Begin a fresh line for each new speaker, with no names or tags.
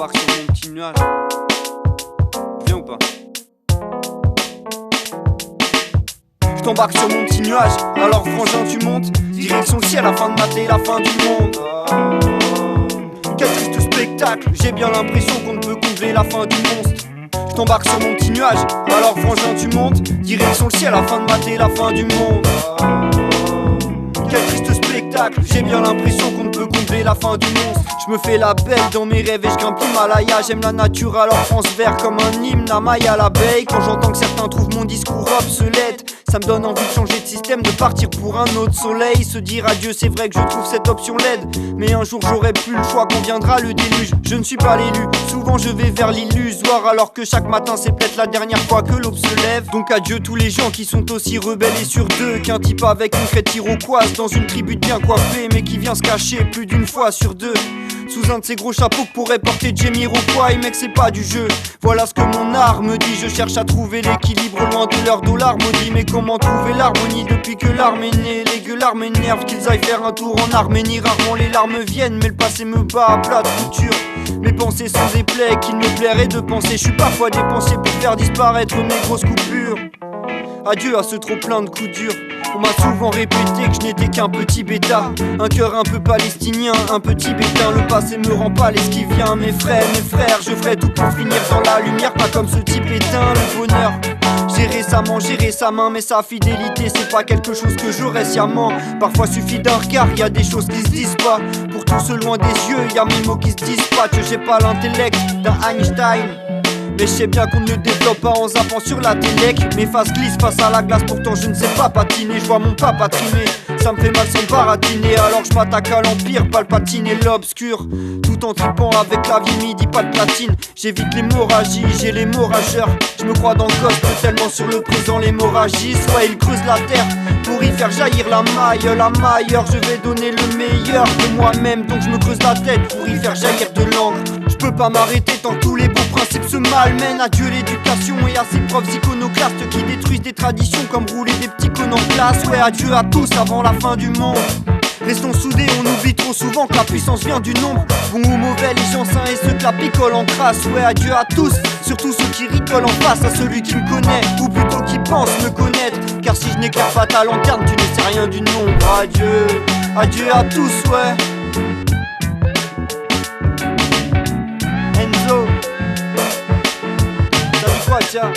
t'embarque sur mon petit nuage. Viens ou pas? Je t'embarque sur mon petit nuage, alors frangin tu montes. Direction le ciel afin de mater la fin du monde. Quel triste spectacle, j'ai bien l'impression qu'on ne peut combler la fin du monstre. Je t'embarque sur mon petit nuage, alors frangin tu montes. Direction le ciel afin de mater la fin du monde. Quel triste spectacle, j'ai bien l'impression qu'on ne peut combler la fin du monstre. Je me fais la belle dans mes rêves et je grimpe l'Himalaya. J'aime la nature alors France vert comme un hymne à Maya l'abeille. Quand j'entends que certains trouvent mon discours obsolète, ça me donne envie de changer de système, de partir pour un autre soleil. Se dire adieu, c'est vrai que je trouve cette option laide, mais un jour j'aurai plus le choix quand viendra le déluge. Je ne suis pas l'élu, souvent je vais vers l'illusoire, alors que chaque matin c'est peut-être la dernière fois que l'aube se lève. Donc adieu tous les gens qui sont aussi rebelles et sur deux qu'un type avec une crête iroquoise dans une tribu bien coiffée, mais qui vient se cacher plus d'une fois sur deux sous un de ces gros chapeaux que pourrait porter Jamiroquai. Mec, c'est pas du jeu, voilà ce que mon art me dit. Je cherche à trouver l'équilibre loin de leur dollar maudit. Mais comment trouver l'harmonie depuis que l'arme est née? Les gueulards m'énervent, qu'ils aillent faire un tour en Arménie. Rarement les larmes viennent, mais le passé me bat à plat de couture. Mes pensées sont des plaies qu'il me plairait de penser. Je suis parfois dépensé pour faire disparaître mes grosses coupures. Adieu à ce trop plein de coups durs. On m'a souvent répété que je n'étais qu'un petit bêta, un cœur un peu palestinien, un petit bétain. Le passé me rend pâle et ce qui vient, mes frères, je ferai tout pour finir dans la lumière, pas comme ce type éteint. Le bonheur, gérer sa main, mais sa fidélité c'est pas quelque chose que j'aurais sciemment. Parfois suffit d'un regard, y a des choses qui se disent pas. Pour tout ce loin des yeux, y a mes mots qui se dispatchent. J'ai pas l'intellect d'un Einstein, mais je sais bien qu'on ne développe pas en zappant sur la télé. Mes faces glissent face à la glace, pourtant je ne sais pas patiner. Je vois mon papa trimer, ça me fait mal sans baratiner. Alors je m'attaque à l'empire, pas le patiner l'obscur. Tout en tripant avec la vie midi, pas de platine. J'évite l'hémorragie, j'ai les mots rageurs. Je me crois dans le coste, tellement sur le présent l'hémorragie. Soit il creuse la terre pour y faire jaillir la maille, la mailleur. Je vais donner le meilleur de moi-même, donc je me creuse la tête pour y faire jaillir de l'encre. Je peux pas m'arrêter tant que tous les beaux principes se malmènent. Adieu l'éducation et à ces profs iconoclastes qui détruisent des traditions comme rouler des petits cons en classe. Ouais, adieu à tous avant la fin du monde. Restons soudés, on oublie trop souvent que la puissance vient du nombre. Bon ou mauvais, les gens sains et ceux que la picole en crasse. Ouais, adieu à tous, surtout ceux qui rigolent en face à celui qui me connaît, ou plutôt qui pense me connaître. Car si je n'éclaire pas ta lanterne, tu ne sais rien du nombre. Adieu, adieu à tous, ouais. Enzo, t'as dit quoi, tiens?